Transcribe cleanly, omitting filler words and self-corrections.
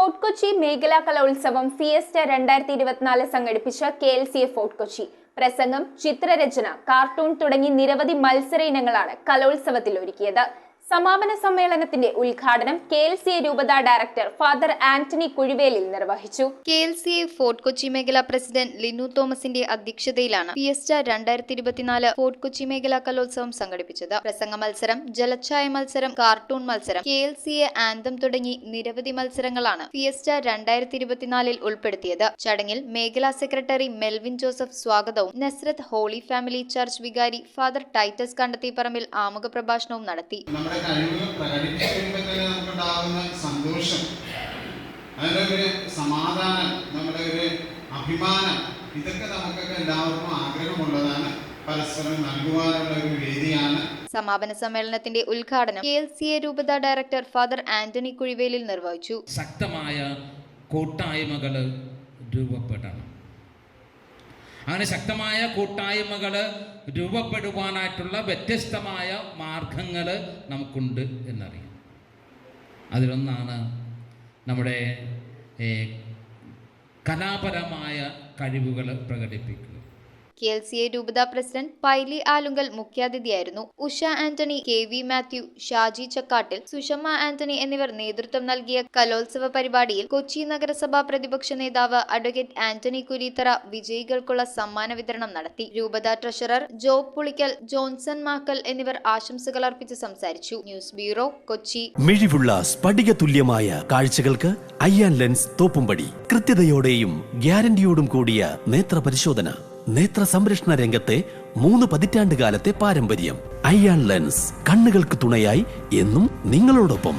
Fort Kochi മേഖലാ കലോത്സവം fiesta 2024 സംഘടിപ്പിച്ച KLCA ഫോർട്ട് കൊച്ചി. പ്രസംഗം, ചിത്രരചന, കാർട്ടൂൺ തുടങ്ങി നിരവധി മത്സര ഇനങ്ങളാണ് കലോത്സവത്തിൽ ഒരുക്കിയത്. സമാപന സമ്മേളനത്തിന്റെ ഉദ്ഘാടനം KLCA രൂപതാ ഡയറക്ടർ ഫാദർ ആന്റണി കുഴിവേലിൽ നിർവഹിച്ചു. KLCA ഫോർട്ട് കൊച്ചി മേഖലാ പ്രസിഡന്റ് ലിനു തോമസിന്റെ അധ്യക്ഷതയിലാണ് ഫിയസ്റ്റ 2024 ഫോർട്ട് കൊച്ചി മേഖലാ കലോത്സവം സംഘടിപ്പിച്ചത്. പ്രസംഗ മത്സരം, ജലച്ചായ മത്സരം, കാർട്ടൂൺ മത്സരം, KLCA ആന്തം തുടങ്ങി നിരവധി മത്സരങ്ങളാണ് ഫിയസ്റ്റ 2024 ഉൾപ്പെടുത്തിയത്. ചടങ്ങിൽ മേഖലാ സെക്രട്ടറി മെൽവിൻ ജോസഫ് സ്വാഗതവും നസ്രത്ത് ഹോളി ഫാമിലി ചർച്ച് വികാരി ഫാദർ ടൈറ്റസ് കണ്ടത്തിപ്പറമ്പിൽ ആമുഖ പ്രഭാഷണവും നടത്തി. കഴിവ് പ്രകടിപ്പിക്കുമ്പോൾ തന്നെ നമുക്കുണ്ടാകുന്ന സന്തോഷം, അതിൻ്റെ ഒരു സമാധാനം, നമ്മുടെ ഒരു അഭിമാനം, ഇതൊക്കെ നമുക്കൊക്കെ എല്ലാവർക്കും ആഗ്രഹമുള്ളതാണ്. പരസ്പരം നൽകുവാനുള്ള ഒരു വേദിയാണ്. സമാപന സമ്മേളനത്തിന്റെ ഉദ്ഘാടനം KLCA രൂപതാ ഡയറക്ടർ ഫാദർ ആന്റണി കുഴിവേലിൽ നിർവഹിച്ചു. ശക്തമായ കൂട്ടായ്മകൾ രൂപപ്പെടണം. അങ്ങനെ ശക്തമായ കൂട്ടായ്മകൾ രൂപപ്പെടുവാനായിട്ടുള്ള വ്യത്യസ്തമായ മാർഗങ്ങൾ നമുക്കുണ്ട് എന്നറിയാം. അതിലൊന്നാണ് നമ്മുടെ കലാപരമായ കഴിവുകൾ പ്രകടിപ്പിക്കുക. KLCA രൂപതാ പ്രസിഡന്റ് പൈലി ആലുങ്കൽ മുഖ്യാതിഥിയായിരുന്നു. ഉഷ ആന്റണി, KV മാത്യു, ഷാജി ചക്കാട്ടിൽ, സുഷമ്മ ആന്റണി എന്നിവർ നേതൃത്വം നൽകിയ കലോത്സവ പരിപാടിയിൽ കൊച്ചി നഗരസഭാ പ്രതിപക്ഷ നേതാവ് അഡ്വക്കേറ്റ് ആന്റണി കുരീത്തറ വിജയികൾക്കുള്ള സമ്മാന വിതരണം നടത്തി. രൂപതാ ട്രഷറർ ജോബ് പുളിക്കൽ, ജോൺസൺ മാക്കൽ എന്നിവർ ആശംസകൾ അർപ്പിച്ച് സംസാരിച്ചു. News bureau, Kochi. മിഴിവുള്ള സ്ഫടിക തുല്യമായ കാഴ്ചകൾക്ക് അയ്യാൻ ലെൻസ് തോപ്പുംപടി. കൃത്യതയോടെയും ഗ്യാരണ്ടിയോടും കൂടിയ നേത്ര പരിശോധന. നേത്ര സംരക്ഷണ രംഗത്തെ 3 പതിറ്റാണ്ട് കാലത്തെ പാരമ്പര്യം. അയ്യാൻ ലെൻസ്, കണ്ണുകൾക്ക് തുണയായി എന്നും നിങ്ങളോടൊപ്പം.